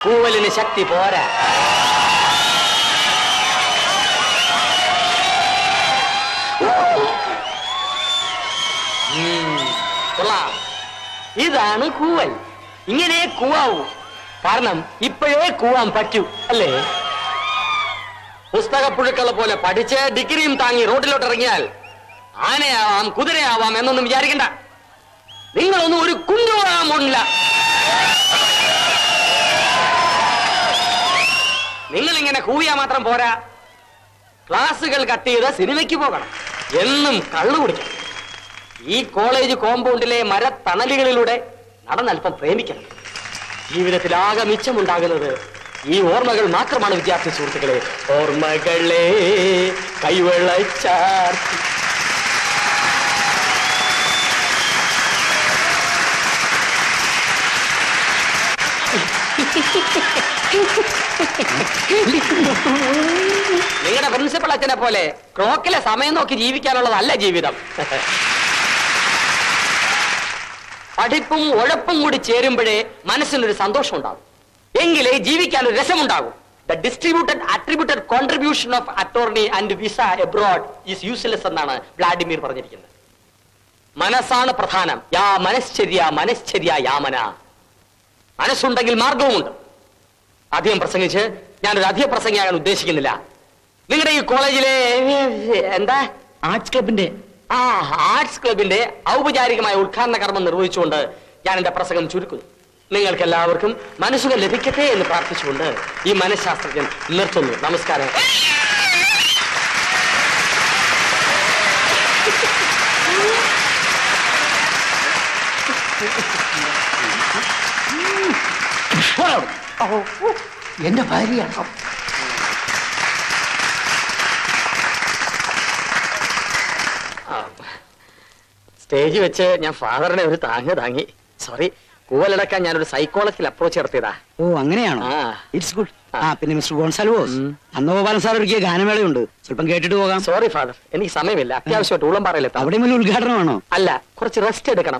കൂവലിന് ശക്തി പോരാ. കൊള്ളാം. ഇതാണ് കൂവൽ. ഇങ്ങനെ കൂവാവൂ. കാരണം ഇപ്പോഴേ കൂവാൻ പറ്റൂ, അല്ലേ? പുസ്തകപ്പുഴുക്കളെ പോലെ പഠിച്ച് ഡിഗ്രിയും താങ്ങി റോഡിലോട്ട് ഇറങ്ങിയാൽ ആനയാവാം കുതിരയാവാം എന്നൊന്നും വിചാരിക്കണ്ട. നിങ്ങളൊന്നും ഒരു കുണ്ടുപോകാൻ പോണില്ല. നിങ്ങളിങ്ങനെ കൂവിയാ മാത്രം പോരാ. ക്ലാസുകൾ കട്ട് ചെയ്ത് സിനിമയ്ക്ക് പോകണം. എന്നും കള്ളു കുടിക്കണം. ഈ കോളേജ് കോമ്പൗണ്ടിലെ മരത്തണലുകളിലൂടെ നടന്നൽപ്പം പ്രേമിക്കണം. ജീവിതത്തിലാകെ മിച്ചമുണ്ടാകുന്നത് ഈ ഓർമ്മകൾ മാത്രമാണ് വിദ്യാർത്ഥി സുഹൃത്തുക്കളെ. ഓർമ്മകളെ കൈവെള്ളച്ചാർത്തി. നിങ്ങളുടെ പ്രിൻസിപ്പൽ അച്ഛനെ പോലെ ക്ലോക്കിലെ സമയം നോക്കി ജീവിക്കാനുള്ളതല്ല ജീവിതം. പഠിപ്പും ഉഴപ്പും കൂടി ചേരുമ്പോഴേ മനസ്സിനൊരു സന്തോഷം ഉണ്ടാകും. എങ്കിലേ ജീവിക്കാൻ ഒരു രസമുണ്ടാകും. The distributed attributed contribution of attorney and visa abroad is useless എന്നാണ് വ്ളാഡിമിർ പറഞ്ഞിരിക്കുന്നത്. മനസ്സാണ് പ്രധാനം. യാ മനശ്ചര്യ മനശ്ചര്യ യാമന. മനസ്സുണ്ടെങ്കിൽ മാർഗവുമുണ്ട്. അധികം പ്രസംഗിച്ച് ഞാനൊരു അധിക പ്രസംഗിയാകാൻ ഉദ്ദേശിക്കുന്നില്ല. നിങ്ങളുടെ ഈ കോളേജിലെ എന്താ ആർട്സ് ക്ലബിന്റെ ആർട്സ് ക്ലബിന്റെ ഔപചാരികമായ ഉദ്ഘാടന കർമ്മം നിർവഹിച്ചുകൊണ്ട് ഞാൻ എന്റെ പ്രസംഗം ചുരുക്കുന്നു. നിങ്ങൾക്ക് എല്ലാവർക്കും മനസ്സുകൾ ലഭിക്കട്ടെ എന്ന് പ്രാർത്ഥിച്ചുകൊണ്ട് ഈ മനഃശാസ്ത്രജ്ഞൻ നിർത്തുന്നു. നമസ്കാരം. എന്റെ ഭാര്യ സ്റ്റേജ് വെച്ച് ഞാൻ ഫാദറിനെ ഒരു താങ്ങി. സോറി, കൂവലടക്കാൻ ഞാനൊരു സൈക്കോളജിക്കൽ അപ്രോച്ച് നടത്തിയതാ. ഓ അങ്ങനെയാണോ? It's good. പിന്നെ മിസ്റ്റർ ഗോൺസാൽവോസ്, നന്ദഗോപാലൻ സാർ ഒരുക്കിയ ഗാനമേളയുണ്ട്, സ്വല്പം കേട്ടിട്ട് പോകാം. സോറി ഫാദർ, എനിക്ക് സമയമില്ല. അത്യാവശ്യമായിട്ട് ഊളം പറയില്ല. അവിടെ വലിയ ഉദ്ഘാടനമാണോ? അല്ല, കുറച്ച് റെസ്റ്റ് എടുക്കണം.